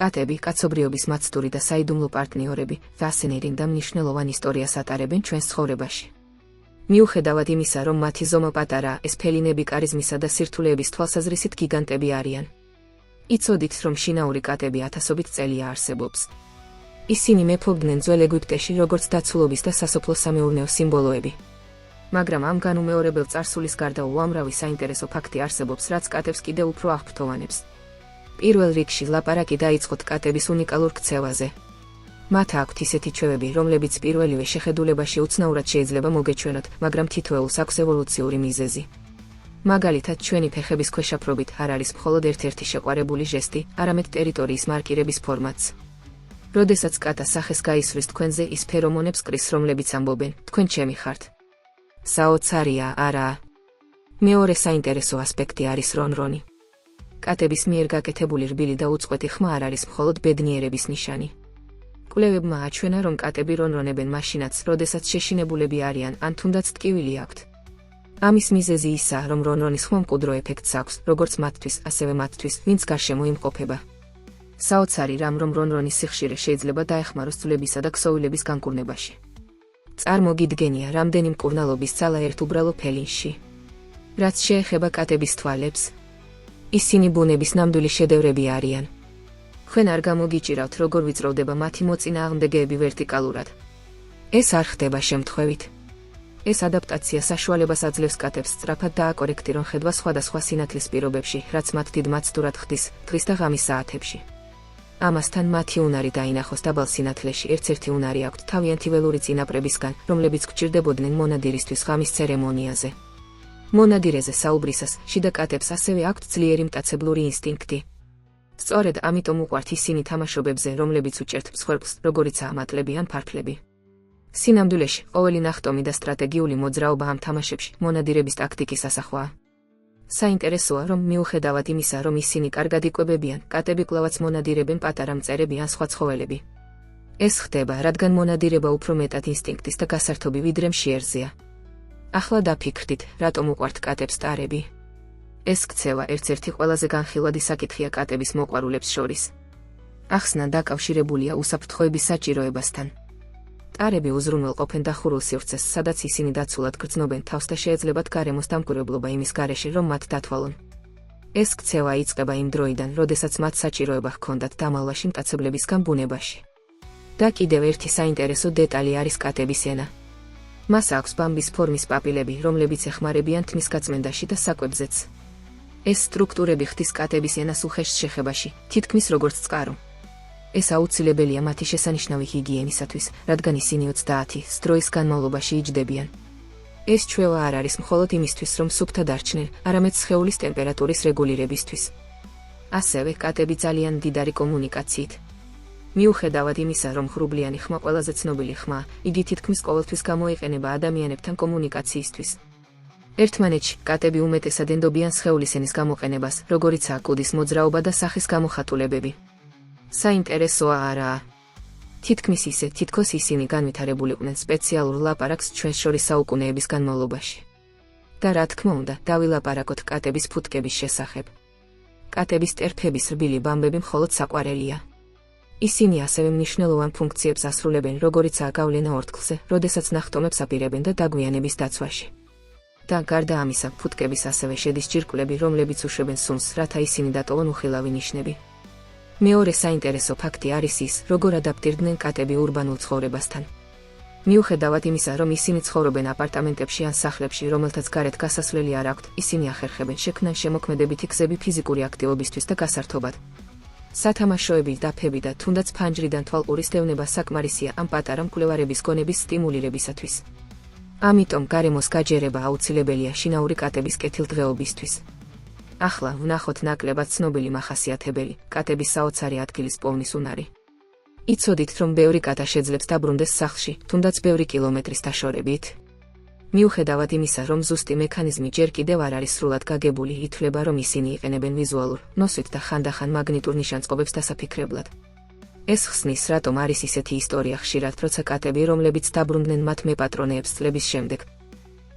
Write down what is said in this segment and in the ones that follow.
კატები, კაცობრიობის მაცდური და საიდუმლო პარტნიორები, fascinating და მნიშვნელოვან ისტორიას ატარებენ ჩვენს ცხოვრებაში. მიუხედავად იმისა, რომ მათი ზომა პატარაა, ეს ფელინები კარიზმისა და სირთულეების თვალსაზრისით გიგანტები არიან. იცოდით, რომ შინაური კატები ათასობით წელია არსებობს. ისინი მეფობდნენ ძველ ეგვიპტეში როგორც დაცულობის და სასოფლო-სამეურნეო სიმბოლოები. მაგრამ ამ განუმეორებელ წარსულის გარდა უამრავი საინტერესო ფაქტი არსებობს, რაც კატებს კიდევ უფრო აღფრთოვანებს. პირველ რიგში ლაპარაკი დაიწყოთ კატების უნიკალურ ქცევაზე. მათ აქვთ ისეთი ჩვევები, რომლებიც პირველივე შეხედულებაში უცნაურად შეიძლება მოგეჩვენოთ, მაგრამ თითოეულს აქვს ევოლუციური მიზეზი. მაგალითად, ჩვენი ფეხების ქვეშაფრობით არ არის მხოლოდ ერთ-ერთი შეყვარებული ჟესტი, არამედ ტერიტორიის მარკირების ფორმაც. როდესაც კატა სახეს გაისვრის თქვენზე, ის ფერომონებს კრის, რომლებიც ამბობენ, თქვენ ჩემი ხართ. საოცარია, არაა. მეორე საინტერესო ასპექტი არის რონრონი. კატების მიერ გაკეთებული რბილი და უწყვეტი ხმა არ არის მხოლოდ ბედნიერების ნიშანი. კვლევებმა აჩვენა, რომ კატები რონრონებენ მაშინაც, როდესაც შეშინებულები არიან ან თუნდაც ტკივილი აქვთ. ამის მიზეზი ისაა, რომ რონრონის ხმა მკვდრო ეფექტს აქვს, როგორც მათთვის, ასევე მათთვის, ვინც გარშემო იმყოფება. საოცარი რამ, რომ რონრონის სიხშირე შეიძლება დაეხმაროს ძვლებისა და ქსოვილების განკურნებაში. წარმოგიდგენია, რამდენი მკურნალობის ძალა ერთ უბრალო ფელინში. რაც შეეხება კატების თვალებს, ისინი ბუნების ნამდვილი შედევრები არიან. თქვენ არ გამოგიჭირავთ, როგორ ვიწროვდება მათი მოწინააღმდეგეები ვერტიკალურად. ეს არ ხდება შემთხვევით. ეს ადაპტაცია საშუალებას აძლევს კატებს სწრაფად დააკორექტირონ ხედვა სხვადასხვა სინათლის პირობებში, რაც მათ დიდ მაცდურად ხდის, დღის და ღამის საათებში. ამასთან მათი უნარი დაინახოს დაბალ სინათლეში, ერთ-ერთი უნარი აქვთ თავიანთი ველური წინაპრებისგან, რომლებიც გვჭირდებოდნენ მონადირისთვის ღამის ცერემონიაზე. მონადირეზე საუბრისას, შიდა კატებს ასევე აქვთ ძლიერი მტაცებლური ინსტინქტი. სწორედ ამიტომ უყვართ ისინი თამაშობებზე, რომლებიც უჭერთ მსხვერპლს, როგორიცაა მატლები ან ფარფლები. სინამდვილეში, ყოველი ნახტომი და სტრატეგიული მოძრაობა ამ თამაშებში მონადირების ტაქტიკის ასახვაა. საინტერესოა, რომ მიუხედავად იმისა, რომ ისინი კარგად იკვებებიან, კატები კვლავაც მონადირებენ პატარა მწერები ან სხვა ცხოველები. ეს ხდება, რადგან მონადირება უფრო მეტად ინსტინქტის და გასართობი ვიდრე მშიერზეა. ახლა დაფიქრდით, რატომ უყვართ კატებს ტარები. ეს ქცევა ერთ-ერთი ყველაზე განხილვადი საკითხია კატების მოყვარულებს შორის. ახსნა დაკავშირებულია უსაფრთხოების საჭიროებასთან. ტარები უზრუნველყოფენ დახურულ სივრცეს, სადაც ისინი დაცულად გრძნობენ თავს და შეეძლებათ გარემოს დამკვირვებლობა იმის გარეშე, რომ მათ დათვალონ. ეს ქცევა იწყება იმ დროიდან, როდესაც მათ საჭიროება ჰქონდათ დამალვაში მტაცებლებისგან ბუნებაში. და კიდევ ერთი საინტერესო დეტალი არის კატების ენა. მას აქვს ბამბის ფორმის პაპილები, რომლებიც ეხმარებიან თმის გაწმენდაში და საკვებზეც. ეს სტრუქტურები ხდის კატების ენას უხეშ შეხებაში, თითქმის როგორც წყარო. ეს აუცილებელია მათი შესანიშნავი ჰიგიენისათვის, რადგან ისინი 30 დროის განმავლობაში იჯდებიან. ეს ჩვევა არ არის მხოლოდ იმისთვის, რომ სუფთა დარჩნენ, არამედ სხეულის ტემპერატურის რეგულირებისთვის. ასევე კატები ძალიან მდიდარი კომუნიკაციით. მიუხედავად იმისა, რომ ღრუბლიანი ხმა ყველაზე ცნობილი ხმაა, იგი თითქმის ყოველთვის გამოიყენება ადამიანებთან კომუნიკაციისთვის. ერთმანეთში კატები უმეტესად ენდობიან სხეულის ენის გამოყენებას, როგორიცაა კუდის მოძრაობა და სახის გამოხატულებები. საინტერესოა არაა. თითქმის ისე, თითქოს ისინი განვითარებულიყვნენ სპეციალურ ლაპარაკს ჩვენს შორის საუკუნეების განმავლობაში. და რა თქმა უნდა, დავილაპარაკოთ კატების ფუტკების შესახებ. კატების ტერფების რბილი ბამბები მხოლოდ საყვარელია. ისინი ასევე მნიშვნელოვან ფუნქციებს ასრულებენ, როგორიცაა გავლენა ორთქლზე, როდესაც ნახტომებს აპირებენ და დაგვიანების დაცვაში. და გარდა ამისა, ფუტკების ასევე შედის ჯირკვლები, რომლებიც უშვებენ სუნს, რათა ისინი დატოვონ უხილავი ნიშნები. მეორე საინტერესო ფაქტი არის ის, როგორ ადაპტირდნენ კატები ურბანულ ცხოვრებასთან. მიუხედავად იმისა, რომ ისინი ცხოვრობენ აპარტამენტებში ან სახლებში, რომელთაც გარეთ გასასვლელი არ აქვთ, ისინი ახერხებენ შექმნან შემოქმედებითი გზები ფიზიკური აქტივობისთვის და გასართობად. სათამაშოები, დაფები და თუნდაც ფანჯრიდან თვალყურის დევნება საკმარისია ამ პატარა მკვლევარების გონების სტიმულირებისათვის. ამიტომ გარემოს გაჯერება აუცილებელია შინაური კატების კეთილდღეობისთვის. ახლა ვნახოთ ნაკლებად ცნობილი მახასიათებელი, კატების საოცარი ადგილის პოვნის უნარი. იცოდით, რომ ბევრი კატა შეძლებს დაბრუნდეს სახლში, თუნდაც ბევრი კილომეტრის დაშორებით? მიუხედავად იმისა, რომ ზუსტი მექანიზმი ჯერ კიდევ არ არის სრულად გაგებული, ითვლება, რომ ისინი იყენებენ ვიზუალურ, ნოსვით და ხანდახან მაგნიტურ ნიშანწყობებს დასაფიქრებლად. ეს ხსნის, რატომ არის ისეთი ისტორია ხშირად, როცა კატები, რომლებიც დაბრუნდნენ მათ მეპატრონეებს წლების შემდეგ.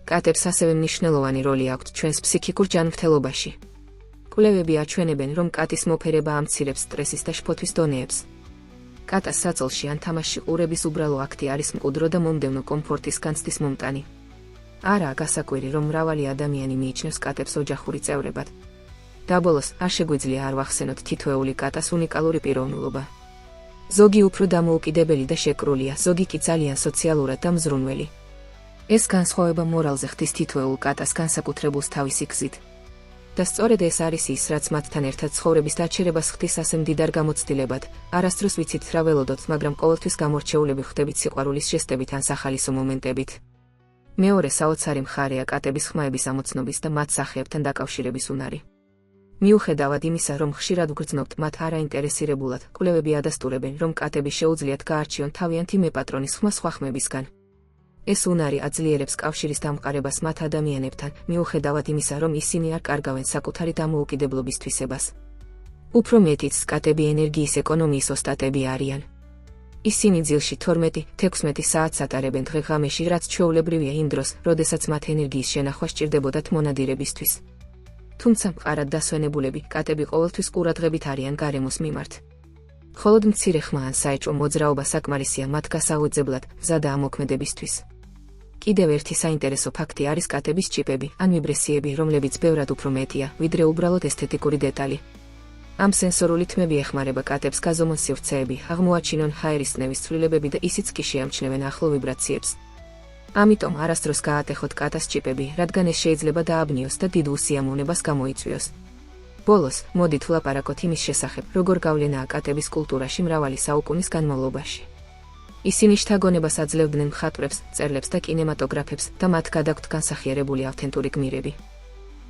კატებს ასევე მნიშვნელოვანი როლი აქვთ ჩვენს ფსიქიკურ ჯანმრთელობაში. კვლევები აჩვენებენ, რომ კატის მოფერება ამცირებს სტრესის და შფოთვის დონეებს. კატას საწოლში ან თამაშში ყურების უბრალო აქტი არის მყუდრო და მომდევნო კომფორტის განცდის მომტანი. არაა გასაკვირი, რომ მრავალი ადამიანი მიიჩნევს კატებს ოჯახური წევრებად. დაბოლოს, არ შეგვიძლია არ ვახსენოთ თითოეული კატას უნიკალური პიროვნულობა. ზოგი უფრო დამოუკიდებელი და შეკრულია, ზოგი კი ძალიან სოციალურად და მზრუნველი. ეს განსხვავება მორალზე ხდის თითოეულ კატას განსაკუთრებულს თავისი გზით. და სწორედ ეს არის ის, რაც მათთან ერთად ცხოვრების დაჩერებას ხდის ასე მდიდარ გამოცდილებად. არასდროს ვიცით რა ველოდოთ, მაგრამ ყოველთვის გამორჩეულები ხდებით სიყვარულის ჟესტებით ან სახალისო მომენტებით. მეორე საოცარი მხარეა კატების ხმაების ამოცნობის და მათ სახეებთან დაკავშირების უნარი. მიუხედავად იმისა, რომ ხშირად ვგრძნობთ მათ არაინტერესირებულად, კვლევები ადასტურებენ, რომ კატები შეუძლიათ გაარჩიონ თავიანთი მეპატრონის ხმა სხვა ხმებისგან. ეს უნარი აძლიერებს კავშირის დამყარებას მათ ადამიანებთან, მიუხედავად იმისა, რომ ისინი არ კარგავენ საკუთარი დამოუკიდებლობის თვისებას. უფრო მეტიც, კატები ენერგიის ეკონომიის ოსტატები არიან. ისინი ძილში 12-16 საათს ატარებენ დღე-ღამეში, რაც ჩვეულებრივია იმ დროს, როდესაც მათ ენერგიის შენახვა სჭირდებოდათ მონადირებისთვის. თუმცა მყარად დასვენებულები, კატები ყოველთვის ყურადღებით არიან გარემოს მიმართ. მხოლოდ მცირე ხმა ან საეჭვო მოძრაობა საკმარისია მათ გასაღვიძებლად, მზა და ამოქმედებისთვის. კიდევ ერთი საინტერესო ფაქტი არის კატების ჩიპები, ან ვიბრაციები, რომლებიც ბევრად უფრო მეტია, ვიდრე უბრალოდ ესთეტიკური დეტალი. ამ სენსორული თმები ეხმარება კატებს გაზომონ სივრცეები, აღმოაჩინონ ჰაერის ნევის ცვლილებები და ისიც კი შეამჩნევენ ახლო ვიბრაციებს. ამიტომ არასდროს გაატეხოთ კატას ჩიპები, რადგან ეს შეიძლება დააბნიოს და დიდ უსიამოვნებას გამოიწვიოს. ბოლოს, მოდით ვლაპარაკოთ იმის შესახებ, როგორ გავლენაა კატების კულტურაში მრავალი საუკუნის განმავლობაში. ისინი შთაგონებას აძლევდნენ მხატვრებს, მწერლებს და კინემატოგრაფებს და მათ გადაქვთ განსახიერებული ავთენტური გმირები.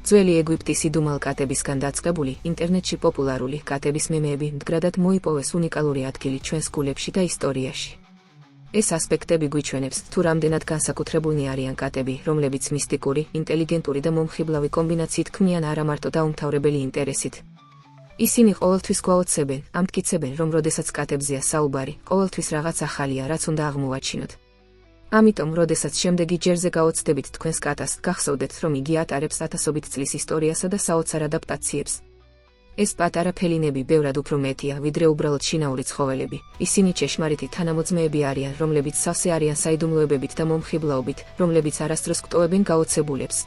ძველი ეგვიპტის იდუმალ კატებისგან დაწყებული, ინტერნეტში პოპულარული კატების მემეები მდგრადად მოიპოვეს უნიკალური ადგილი ჩვენს გულებში და ისტორიაში. ეს ასპექტები გვიჩვენებს, თუ რამდენად განსაკუთრებულნი არიან კატები, რომლებიც მისტიკური, ინტელიგენტური და მომხიბლავი კომბინაციით ქმნიან არა მარტო დაუმთავრებელი ინტერესით. ისინი ყოველთვის გვაოცებენ, ამტკიცებენ, რომ როდესაც კატებზეა საუბარი, ყოველთვის რაღაც ახალია, რაც უნდა აღმოვაჩინოთ. ამიტომ, როდესაც შემდეგი ჯერზე გაოცდებით თქვენს კატას, გახსოვდეთ, რომ იგი ატარებს ათასობით წლის ისტორიასა და საოცარ ადაპტაციებს. ეს პატარა ფელინები ბევრად უფრო მეტია, ვიდრე უბრალოდ შინაური ცხოველები. ისინი ჭეშმარიტი თანამოძმეები არიან, რომლებიც სავსე არიან საიდუმლოებებით და მომხიბლაობით, რომლებიც არასდროს გტოვებენ გაოცებულებს.